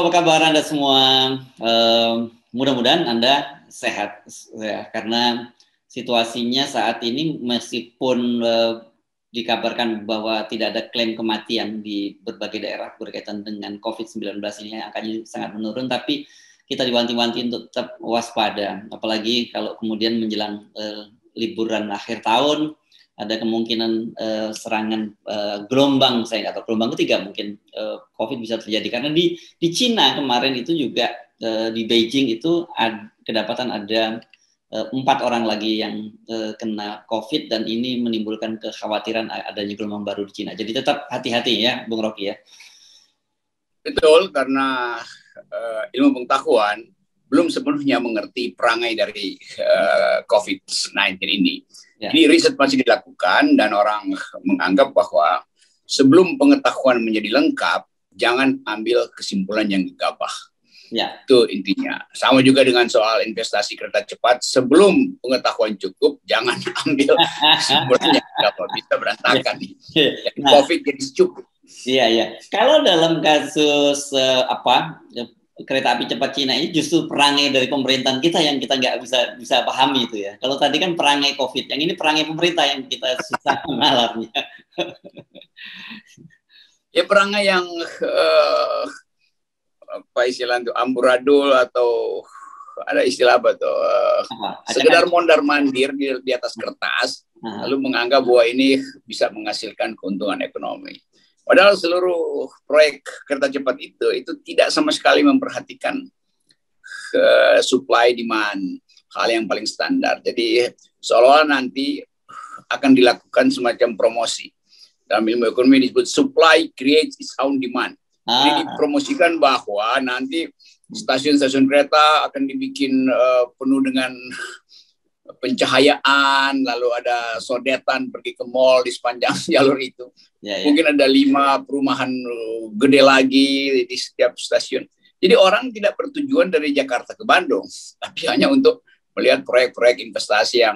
apa kabar Anda semua? Mudah-mudahan Anda sehat ya, karena situasinya saat ini meskipun dikabarkan bahwa tidak ada klaim kematian di berbagai daerah berkaitan dengan COVID-19 ini, angkanya sangat menurun, tapi kita diwanti-wanti untuk tetap waspada, apalagi kalau kemudian menjelang liburan akhir tahun, ada kemungkinan serangan gelombang, saya nggak tahu, gelombang ketiga mungkin COVID bisa terjadi. Karena di Cina kemarin itu juga di Beijing itu kedapatan ada 4 orang lagi yang kena COVID, dan ini menimbulkan kekhawatiran adanya gelombang baru di Cina. Jadi tetap hati-hati ya, Bung Rocky ya. Betul, karena ilmu pengetahuan belum sepenuhnya mengerti perangai dari COVID-19 ini. Ya. Ini riset masih dilakukan dan orang menganggap bahwa sebelum pengetahuan menjadi lengkap, jangan ambil kesimpulan yang gegabah. Ya. Itu intinya. Sama juga dengan soal investasi kereta cepat, sebelum pengetahuan cukup, jangan ambil kesimpulan yang gegabah. Bisa berantakan. Ya. Nah, COVID jadi cukup. Iya, iya. Kalau dalam kasus kereta api cepat Cina ini justru perangai dari pemerintahan kita yang kita nggak bisa pahami itu ya. Kalau tadi kan perangai COVID, yang ini perangai pemerintah yang kita susah mengalarnya. Ya perangai yang apa istilah itu, amburadul atau ada istilah apa tuh, sekedar mondar-mandir di atas kertas, lalu menganggap bahwa ini bisa menghasilkan keuntungan ekonomi. Padahal seluruh proyek kereta cepat itu tidak sama sekali memperhatikan supply demand, hal yang paling standar. Jadi seolah-olah nanti akan dilakukan semacam promosi. Dalam ilmu ekonomi disebut supply creates its own demand. Jadi dipromosikan bahwa nanti stasiun-stasiun kereta akan dibikin penuh dengan pencahayaan, lalu ada sodetan pergi ke mall di sepanjang jalur itu. Ya, ya. Mungkin ada 5 perumahan gede lagi di setiap stasiun. Jadi orang tidak bertujuan dari Jakarta ke Bandung, tapi hanya untuk melihat proyek-proyek investasi yang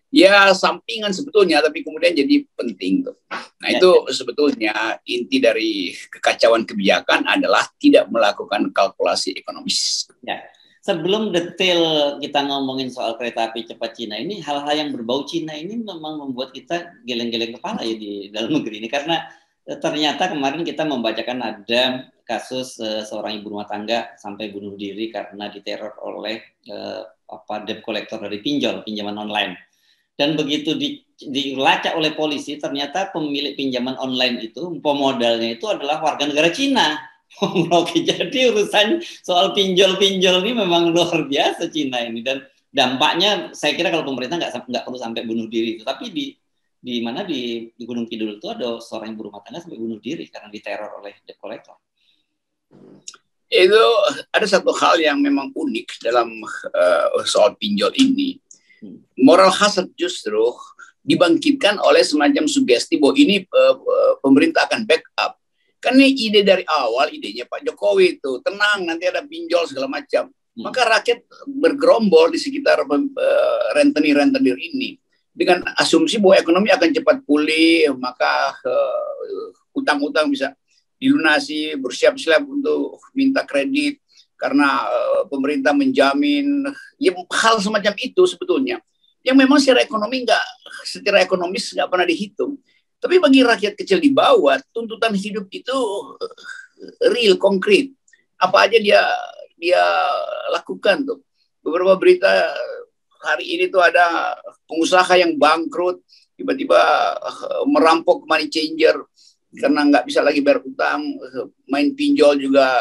ya sampingan sebetulnya, tapi kemudian jadi penting tuh. Nah ya, itu sebetulnya inti dari kekacauan kebijakan adalah tidak melakukan kalkulasi ekonomis. Ya. Sebelum detail kita ngomongin soal kereta api cepat Cina ini, hal-hal yang berbau Cina ini memang membuat kita geleng-geleng kepala ya di dalam negeri ini. Karena ternyata kemarin kita membacakan ada kasus seorang ibu rumah tangga sampai bunuh diri karena diteror oleh debt collector dari pinjaman online. Dan begitu dilacak oleh polisi, ternyata pemilik pinjaman online itu, pemodalnya itu adalah warga negara Cina. Oke, jadi urusan soal pinjol-pinjol ini memang luar biasa Cina ini, dan dampaknya saya kira kalau pemerintah nggak perlu sampai bunuh diri itu, tapi di Gunung Kidul itu ada seorang ibu rumah tangga sampai bunuh diri karena diteror oleh debt collector. Itu ada satu hal yang memang unik dalam soal pinjol ini. Moral hazard justru dibangkitkan oleh semacam sugesti bahwa ini pemerintah akan backup. Kan ini ide dari awal, idenya Pak Jokowi itu, tenang nanti ada pinjol segala macam. Maka rakyat bergerombol di sekitar rentenir-rentenir ini dengan asumsi bahwa ekonomi akan cepat pulih, maka utang-utang bisa dilunasi, bersiap-siap untuk minta kredit karena pemerintah menjamin, ya hal semacam itu sebetulnya yang memang secara ekonomis nggak pernah dihitung. Tapi bagi rakyat kecil di bawah, tuntutan hidup itu real, konkret. Apa aja dia lakukan tuh. Beberapa berita hari ini tuh ada pengusaha yang bangkrut, tiba-tiba merampok money changer karena nggak bisa lagi bayar utang, main pinjol juga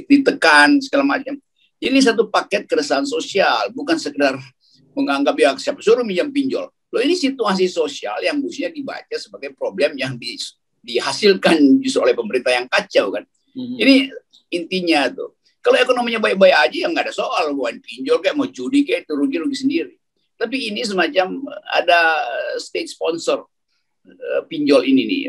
ditekan segala macam. Ini satu paket keresahan sosial, bukan sekedar menganggap ya siapa suruh minjam pinjol. Loh, ini situasi sosial yang mestinya dibaca sebagai problem yang dihasilkan justru oleh pemerintah yang kacau kan. Ini intinya tuh. Kalau ekonominya baik-baik aja ya nggak ada soal, mau pinjol kayak mau judi kayak itu rugi-rugi sendiri. Tapi ini semacam ada state sponsor pinjol ini nih.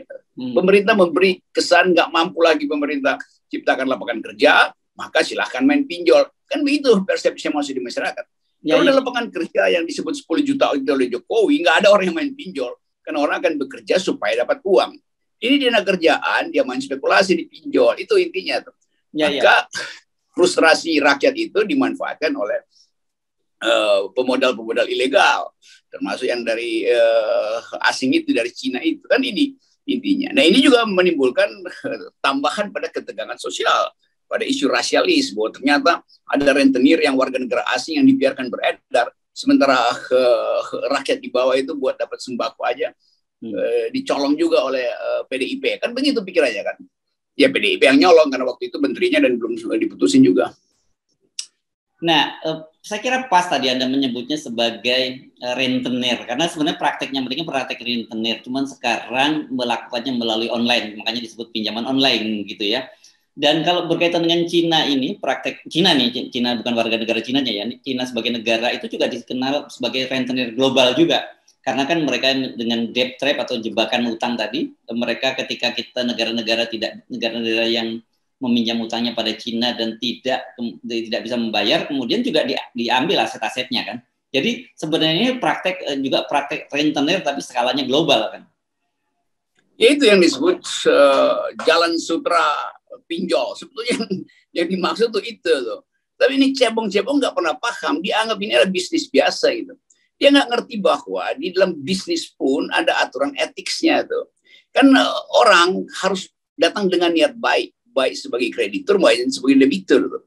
Pemerintah memberi kesan nggak mampu lagi pemerintah ciptakan lapangan kerja, maka silahkan main pinjol. Kan begitu persepsi masih di masyarakat. Kalau ada lapangan kerja yang disebut 10 juta oleh Jokowi, nggak ada orang yang main pinjol. Karena orang akan bekerja supaya dapat uang. Ini dia kerjaan, dia main spekulasi di pinjol, itu intinya tuh. Maka frustrasi rakyat itu dimanfaatkan oleh pemodal-pemodal ilegal, termasuk yang dari asing itu, dari Cina itu, kan ini intinya. Nah, ini juga menimbulkan tambahan pada ketegangan sosial, pada isu rasialis, bahwa ternyata ada rentenir yang warga negara asing yang dibiarkan beredar, sementara rakyat di bawah itu buat dapat sembako aja dicolong juga oleh PDIP. Kan begitu pikirannya kan. Ya PDIP yang nyolong karena waktu itu menterinya dan belum diputusin juga. Nah, saya kira pas tadi Anda menyebutnya sebagai rentenir, karena sebenarnya prakteknya mereka praktek rentenir, cuman sekarang melakukannya melalui online, makanya disebut pinjaman online gitu ya. Dan kalau berkaitan dengan Cina ini, praktek Cina nih, Cina bukan warga negara Cinanya ya, Cina sebagai negara itu juga dikenal sebagai rentenir global juga. Karena kan mereka dengan debt trap atau jebakan utang tadi, mereka ketika kita negara-negara yang meminjam utangnya pada Cina dan tidak bisa membayar, kemudian juga diambil aset-asetnya kan. Jadi sebenarnya juga praktek rentenir tapi skalanya global kan. Ya itu yang disebut jalan sutra pinjol. Sebetulnya yang dimaksud tuh itu tuh. Tapi ini cebong-cebong nggak pernah paham, dianggap ini adalah bisnis biasa gitu. Dia nggak ngerti bahwa di dalam bisnis pun ada aturan etiknya tuh. Kan orang harus datang dengan niat baik sebagai kreditur, baik sebagai debitur.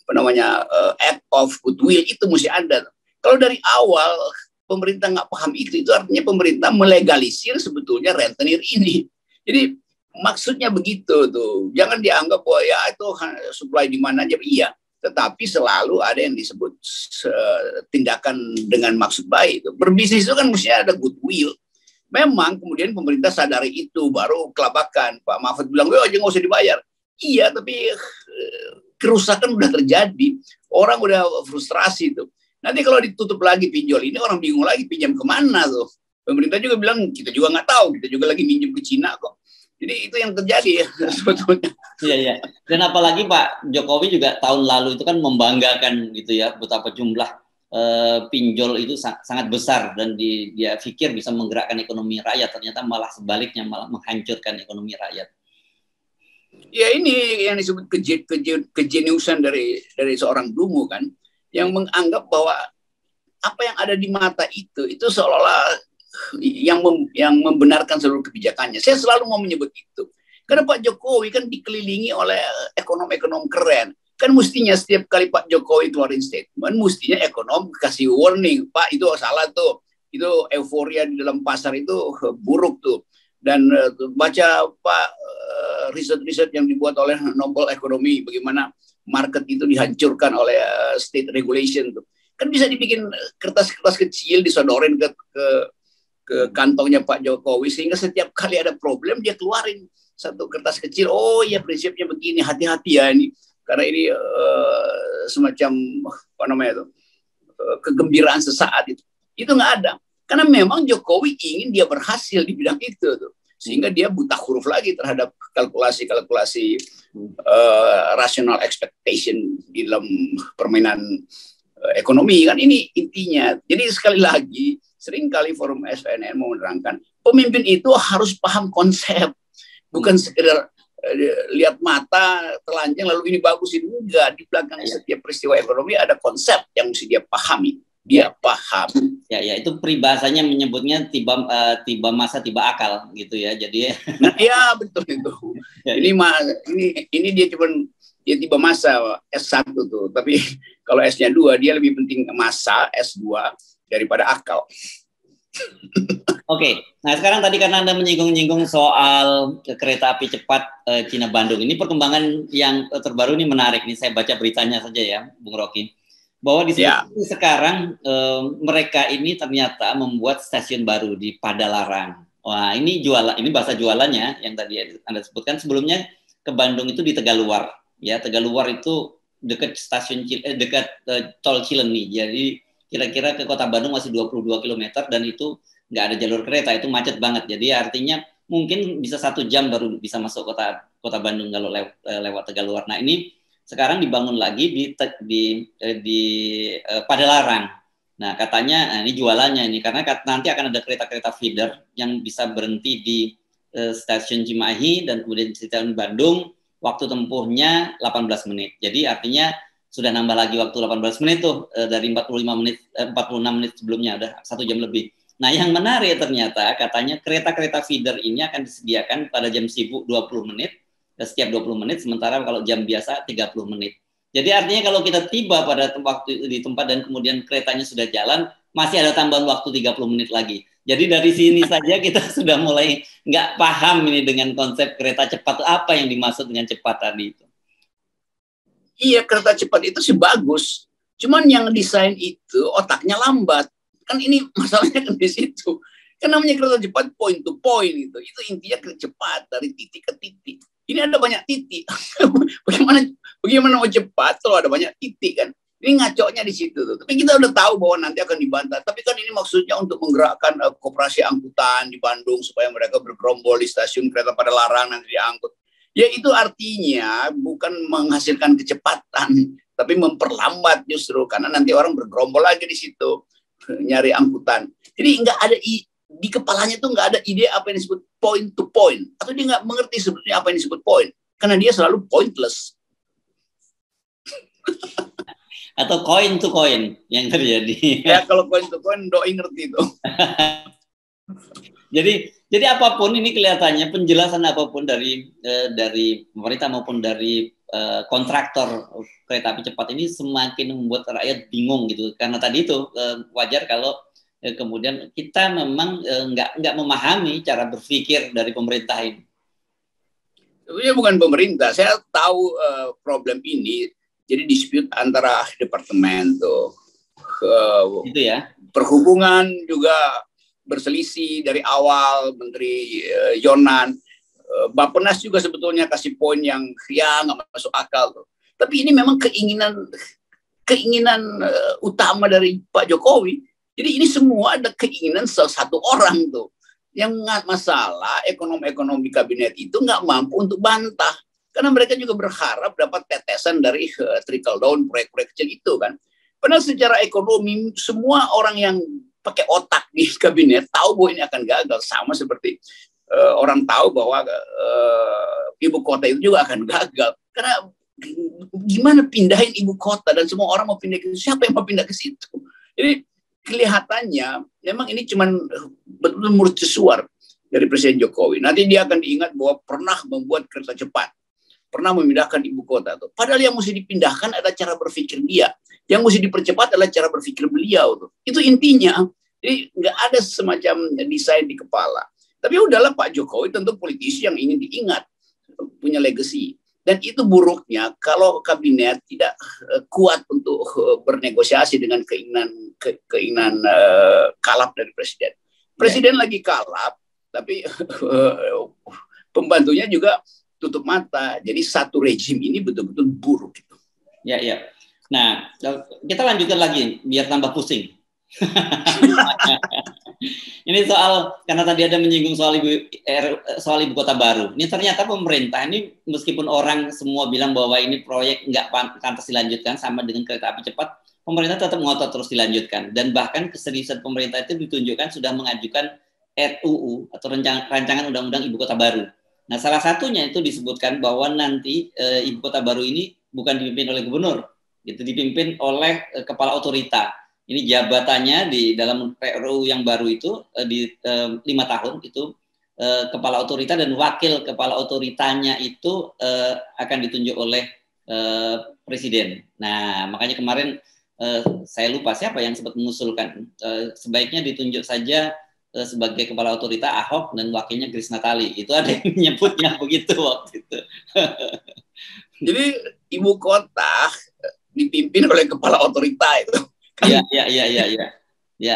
Apa namanya, act of goodwill itu mesti ada. Kalau dari awal pemerintah nggak paham itu artinya pemerintah melegalisir sebetulnya rentenir ini. Jadi maksudnya begitu tuh. Jangan dianggap bahwa ya itu supply di mana aja. Iya. Tetapi selalu ada yang disebut tindakan dengan maksud baik. Berbisnis itu kan mesti ada goodwill. Memang kemudian pemerintah sadari itu, baru kelabakan. Pak Mahfud bilang, aja nggak usah dibayar. Iya, tapi kerusakan udah terjadi. Orang udah frustrasi tuh. Nanti kalau ditutup lagi pinjol ini, orang bingung lagi pinjam kemana tuh. Pemerintah juga bilang, kita juga nggak tahu. Kita juga lagi minjem ke Cina kok. Jadi itu yang terjadi ya sebetulnya. Iya. Dan apalagi Pak Jokowi juga tahun lalu itu kan membanggakan gitu ya, betapa jumlah pinjol itu sangat besar dan dia pikir bisa menggerakkan ekonomi rakyat, ternyata malah sebaliknya, malah menghancurkan ekonomi rakyat. Ya ini yang disebut kejeniusan dari seorang dungu kan, yang menganggap bahwa apa yang ada di mata itu seolah-olah yang membenarkan seluruh kebijakannya. Saya selalu mau menyebut itu. Karena Pak Jokowi kan dikelilingi oleh ekonom-ekonom keren. Kan mestinya setiap kali Pak Jokowi keluarin statement, mestinya ekonom kasih warning. Pak, itu salah tuh. Itu euforia di dalam pasar itu buruk tuh. Dan baca Pak riset-riset yang dibuat oleh Nobel Ekonomi, bagaimana market itu dihancurkan oleh state regulation tuh. Kan bisa dibikin kertas-kertas kecil disodorin ke kantongnya Pak Jokowi, sehingga setiap kali ada problem dia keluarin satu kertas kecil. Oh ya, prinsipnya begini, hati-hati ya ini, karena ini semacam apa namanya itu, kegembiraan sesaat itu nggak ada, karena memang Jokowi ingin dia berhasil di bidang itu tuh, sehingga dia buta huruf lagi terhadap kalkulasi rational expectation di dalam permainan ekonomi kan. Ini intinya. Jadi sekali lagi, seringkali forum SPNN mau menerangkan, pemimpin itu harus paham konsep, bukan sekedar lihat mata telanjang lalu ini bagus, ini enggak. Di belakang setiap peristiwa ekonomi ada konsep yang mesti dia pahami. Dia paham. Ya, itu peribahasanya menyebutnya tiba masa tiba akal gitu ya. Jadi nah, ya betul itu. Ini dia cuman dia tiba masa S1 tuh, tapi kalau S-nya 2 dia lebih penting masa S2 daripada akal. Oke. Nah sekarang tadi karena Anda menyinggung soal kereta api cepat Cina Bandung, ini perkembangan yang terbaru ini menarik nih, saya baca beritanya saja ya Bung Rocky, bahwa di sini sekarang mereka ini ternyata membuat stasiun baru di Padalarang. Wah, ini bahasa jualannya yang tadi Anda sebutkan. Sebelumnya ke Bandung itu di Tegaluar. Ya, Tegaluar itu dekat dekat tol Cileunyi. Jadi kira-kira ke kota Bandung masih 22 km dan itu nggak ada jalur kereta, itu macet banget. Jadi artinya mungkin bisa 1 jam baru bisa masuk kota Bandung kalau lewat Tegaluar. Nah ini sekarang dibangun lagi di Padalarang. Nah katanya ini jualannya ini karena nanti akan ada kereta-kereta feeder yang bisa berhenti di stasiun Cimahi dan kemudian stasiun Bandung, waktu tempuhnya 18 menit. Jadi artinya sudah nambah lagi waktu 18 menit tuh dari 46 menit sebelumnya, udah 1 jam lebih. Nah, yang menarik ternyata katanya kereta-kereta feeder ini akan disediakan pada jam sibuk 20 menit, setiap 20 menit, sementara kalau jam biasa 30 menit. Jadi artinya kalau kita tiba pada waktu di tempat dan kemudian keretanya sudah jalan, masih ada tambahan waktu 30 menit lagi. Jadi dari sini saja kita sudah mulai nggak paham ini dengan konsep kereta cepat, apa yang dimaksud dengan cepat tadi itu. Iya, kereta cepat itu sih bagus. Cuman yang desain itu otaknya lambat. Kan ini masalahnya kan di situ. Kan namanya kereta cepat point to point itu. Itu intinya kereta cepat dari titik ke titik. Ini ada banyak titik. bagaimana mau cepat kalau ada banyak titik kan? Ini ngaconya di situ tuh. Tapi kita udah tahu bahwa nanti akan dibantah. Tapi kan ini maksudnya untuk menggerakkan koperasi angkutan di Bandung supaya mereka bergerombol di stasiun kereta pada larang nanti diangkut. Ya itu artinya bukan menghasilkan kecepatan, tapi memperlambat justru karena nanti orang bergerombol lagi di situ nyari angkutan. Jadi nggak ada di kepalanya tuh nggak ada ide apa yang disebut point to point, atau dia nggak mengerti sebetulnya apa yang disebut point karena dia selalu pointless. Atau coin to coin yang terjadi. Ya kalau coin to coin doi ngerti itu. Jadi apapun ini kelihatannya penjelasan apapun dari pemerintah maupun dari kontraktor kereta api cepat ini semakin membuat rakyat bingung gitu. Karena tadi itu wajar kalau kemudian kita memang nggak memahami cara berpikir dari pemerintah ini. Sebenarnya bukan pemerintah. Saya tahu problem ini. Jadi dispute antara departemen tuh. Itu ya. Perhubungan juga berselisih dari awal, Menteri Yonan, Bappenas juga sebetulnya kasih poin yang ya nggak masuk akal tuh. Tapi ini memang keinginan utama dari Pak Jokowi. Jadi ini semua ada keinginan salah satu orang tuh. Yang masalah ekonomi kabinet itu nggak mampu untuk bantah. Karena mereka juga berharap dapat tetesan dari trickle down proyek-proyek kecil itu kan. Padahal secara ekonomi semua orang yang pakai otak di kabinet tahu bahwa ini akan gagal, sama seperti orang tahu bahwa ibu kota itu juga akan gagal karena gimana pindahin ibu kota dan semua orang mau pindah ke situ, siapa yang mau pindah ke situ? Jadi kelihatannya memang ini cuman betul-betul mercusuar dari Presiden Jokowi. Nanti dia akan diingat bahwa pernah membuat kereta cepat, pernah memindahkan ibu kota tuh. Padahal yang mesti dipindahkan adalah cara berpikir dia. Yang mesti dipercepat adalah cara berpikir beliau tuh. Itu intinya. Jadi nggak ada semacam desain di kepala. Tapi udahlah, Pak Jokowi tentu politisi yang ingin diingat, punya legacy. Dan itu buruknya kalau kabinet tidak kuat untuk bernegosiasi dengan keinginan kalap dari presiden. Presiden lagi kalap, tapi pembantunya juga tutup mata. Jadi satu rejim ini betul-betul buruk gitu. Ya. Nah, kita lanjutkan lagi biar tambah pusing. Ini karena tadi ada menyinggung soal ibu kota baru. Ini ternyata pemerintah ini meskipun orang semua bilang bahwa ini proyek nggak pantas dilanjutkan sama dengan kereta api cepat, pemerintah tetap ngotot terus dilanjutkan. Dan bahkan keseriusan pemerintah itu ditunjukkan sudah mengajukan RUU atau rancangan undang-undang ibu kota baru. Nah, salah satunya itu disebutkan bahwa nanti ibu kota baru ini bukan dipimpin oleh gubernur, itu dipimpin oleh kepala otorita. Ini jabatannya di dalam RUU yang baru itu di 5 tahun itu kepala otorita dan wakil kepala otoritanya itu akan ditunjuk oleh presiden. Nah, makanya kemarin saya lupa siapa yang sempat mengusulkan sebaiknya ditunjuk saja sebagai kepala otorita Ahok dan wakilnya Grace Natali. Itu ada yang menyebutnya begitu waktu itu. Jadi ibu kota dipimpin oleh kepala otorita itu. Iya.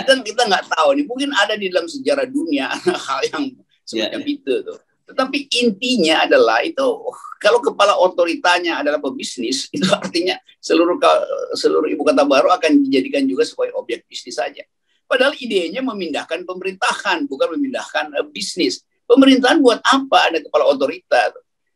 Kita nggak tahu nih, mungkin ada di dalam sejarah dunia hal yang semacam itu tuh. Tetapi intinya adalah itu kalau kepala otoritanya adalah pebisnis, itu artinya seluruh ibu kota baru akan dijadikan juga sebagai objek bisnis saja. Padahal idenya memindahkan pemerintahan, bukan memindahkan bisnis. Pemerintahan buat apa ada kepala otorita?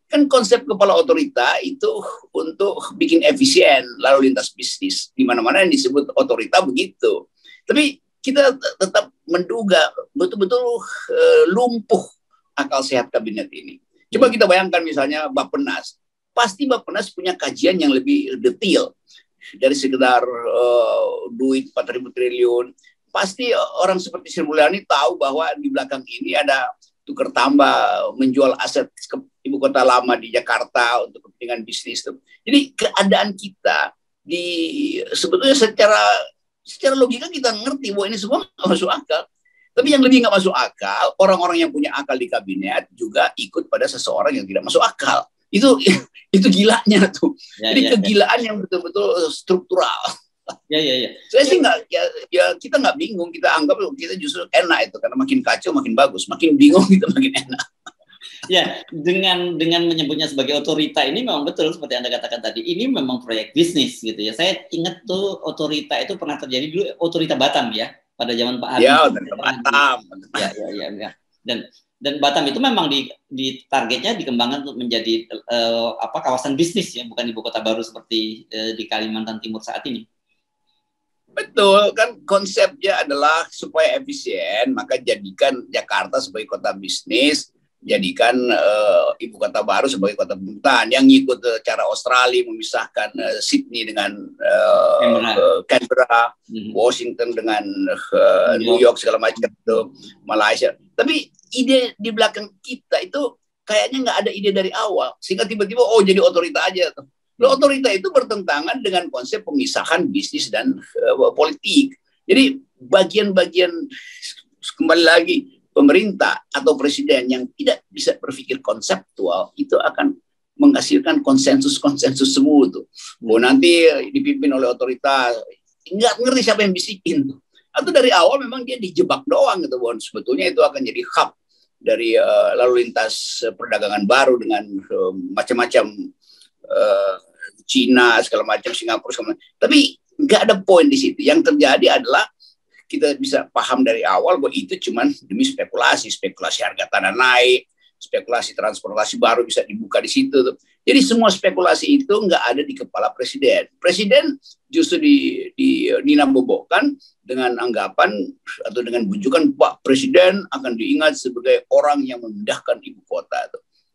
Kan konsep kepala otorita itu untuk bikin efisien lalu lintas bisnis. Di mana-mana yang disebut otorita begitu. Tapi kita tetap menduga betul-betul lumpuh akal sehat kabinet ini. Coba kita bayangkan misalnya Bappenas. Pasti Bappenas punya kajian yang lebih detail dari sekedar duit 4.000 triliun. Pasti orang seperti Sri Mulyani tahu bahwa di belakang ini ada tukar tambah menjual aset ke ibu kota lama di Jakarta untuk kepentingan bisnis. Jadi keadaan kita sebetulnya secara logika kita ngerti bahwa ini semua nggak masuk akal. Tapi yang lebih nggak masuk akal, orang-orang yang punya akal di kabinet juga ikut pada seseorang yang tidak masuk akal. Itu gilanya tuh. Jadi kegilaan yang betul-betul struktural. Ya. Saya sih nggak, ya kita nggak bingung, kita anggap kita justru enak itu karena makin kacau makin bagus, makin bingung kita makin enak. Ya, dengan menyebutnya sebagai otorita ini memang betul seperti Anda katakan tadi, ini memang proyek bisnis gitu ya. Saya ingat tuh otorita itu pernah terjadi dulu, otorita Batam ya, pada zaman Pak Habibie. Ya, otorita Batam. Ya. Dan Batam itu memang di targetnya dikembangkan untuk menjadi kawasan bisnis ya, bukan ibu kota baru seperti di Kalimantan Timur saat ini. Betul, kan konsepnya adalah supaya efisien, maka jadikan Jakarta sebagai kota bisnis, jadikan ibu kota baru sebagai kota pemerintahan yang ngikut cara Australia memisahkan Sydney dengan Canberra, Washington dengan New York segala macam itu, Malaysia. Tapi ide di belakang kita itu kayaknya nggak ada ide dari awal, sehingga tiba-tiba jadi otorita aja tuh. Loh, otorita itu bertentangan dengan konsep pemisahan bisnis dan politik. Jadi bagian-bagian kembali lagi pemerintah atau presiden yang tidak bisa berpikir konseptual itu akan menghasilkan konsensus-konsensus semua tuh. Nanti dipimpin oleh otorita, nggak ngerti siapa yang bisikin tuh. Atau dari awal memang dia dijebak doang gitu, Bon. Sebetulnya itu akan jadi hub dari lalu lintas perdagangan baru dengan macam-macam Cina segala macam, Singapura segala macam. Tapi nggak ada poin di situ. Yang terjadi adalah kita bisa paham dari awal bahwa itu cuma demi spekulasi harga tanah naik, spekulasi transportasi baru bisa dibuka di situ. Jadi semua spekulasi itu nggak ada di kepala presiden. Presiden justru di Nina bobokkan dengan anggapan atau dengan bujukan Pak Presiden akan diingat sebagai orang yang memindahkan ibu kota.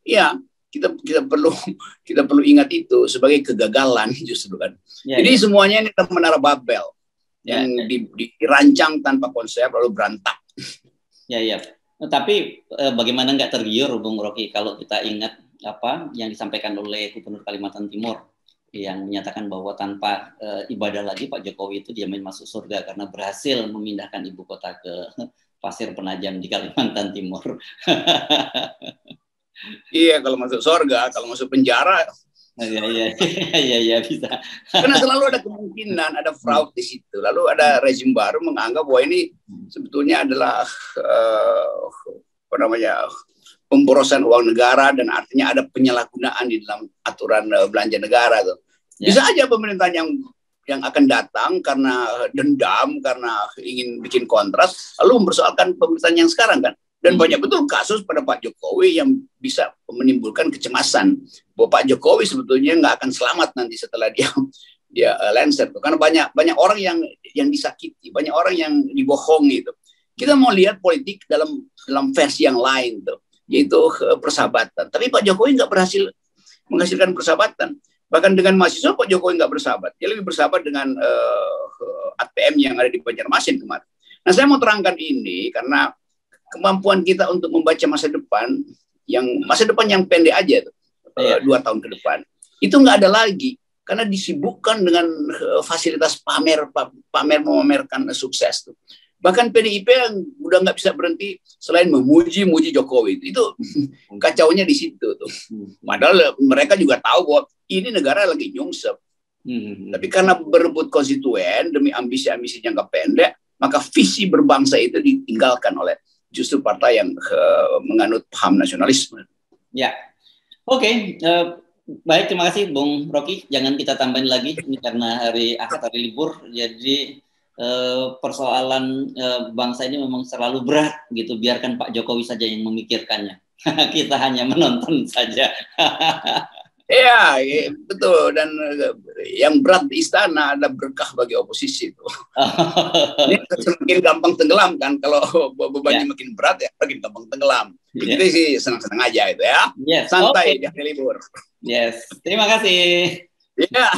Ya, kita perlu ingat itu sebagai kegagalan justru kan. Jadi semuanya ini menara Babel yang dirancang tanpa konsep lalu berantak. Ya. Tapi bagaimana nggak tergiur, Bung Rocky, kalau kita ingat apa yang disampaikan oleh Gubernur Kalimantan Timur yang menyatakan bahwa tanpa ibadah lagi Pak Jokowi itu dijamin masuk surga karena berhasil memindahkan ibu kota ke Pasir Penajam di Kalimantan Timur. Iya, kalau masuk surga, kalau masuk penjara. Iya bisa. Karena selalu ada kemungkinan ada fraud di situ. Lalu ada rezim baru menganggap bahwa ini sebetulnya adalah pemborosan uang negara dan artinya ada penyalahgunaan di dalam aturan belanja negara tuh. Bisa aja pemerintahan yang akan datang karena dendam, karena ingin bikin kontras, lalu mempersoalkan pemerintahan yang sekarang kan. Dan banyak betul kasus pada Pak Jokowi yang bisa menimbulkan kecemasan bahwa Pak Jokowi sebetulnya nggak akan selamat nanti setelah dia lengser. Karena banyak orang yang disakiti, banyak orang yang dibohongi itu. Kita mau lihat politik dalam versi yang lain tuh, yaitu persahabatan. Tapi Pak Jokowi nggak berhasil menghasilkan persahabatan. Bahkan dengan mahasiswa Pak Jokowi nggak bersahabat. Dia lebih bersahabat dengan ATM yang ada di Banjarmasin kemarin. Nah, saya mau terangkan ini karena kemampuan kita untuk membaca masa depan yang pendek aja tuh, 2 tahun ke depan itu nggak ada lagi karena disibukkan dengan fasilitas memamerkan sukses tuh. Bahkan PDIP yang udah nggak bisa berhenti selain memuji Jokowi itu kacaunya di situ tuh. Padahal mereka juga tahu bahwa ini negara lagi nyungsep. Tapi karena berebut konstituen demi ambisi jangka pendek, maka visi berbangsa itu ditinggalkan oleh justru partai yang menganut paham nasionalisme. Ya, oke. Baik, terima kasih Bung Rocky. Jangan kita tambahin lagi, ini karena hari Ahad, hari libur, jadi persoalan bangsa ini memang selalu berat gitu. Biarkan Pak Jokowi saja yang memikirkannya. Kita hanya menonton saja. Iya, betul. Dan yang berat di istana ada berkah bagi oposisi itu. Ini semakin gampang tenggelam kan, kalau bebannya makin berat ya makin gampang tenggelam. Begitu sih, senang-senang aja itu ya. Santai di hari libur. Yes, terima kasih. Ya.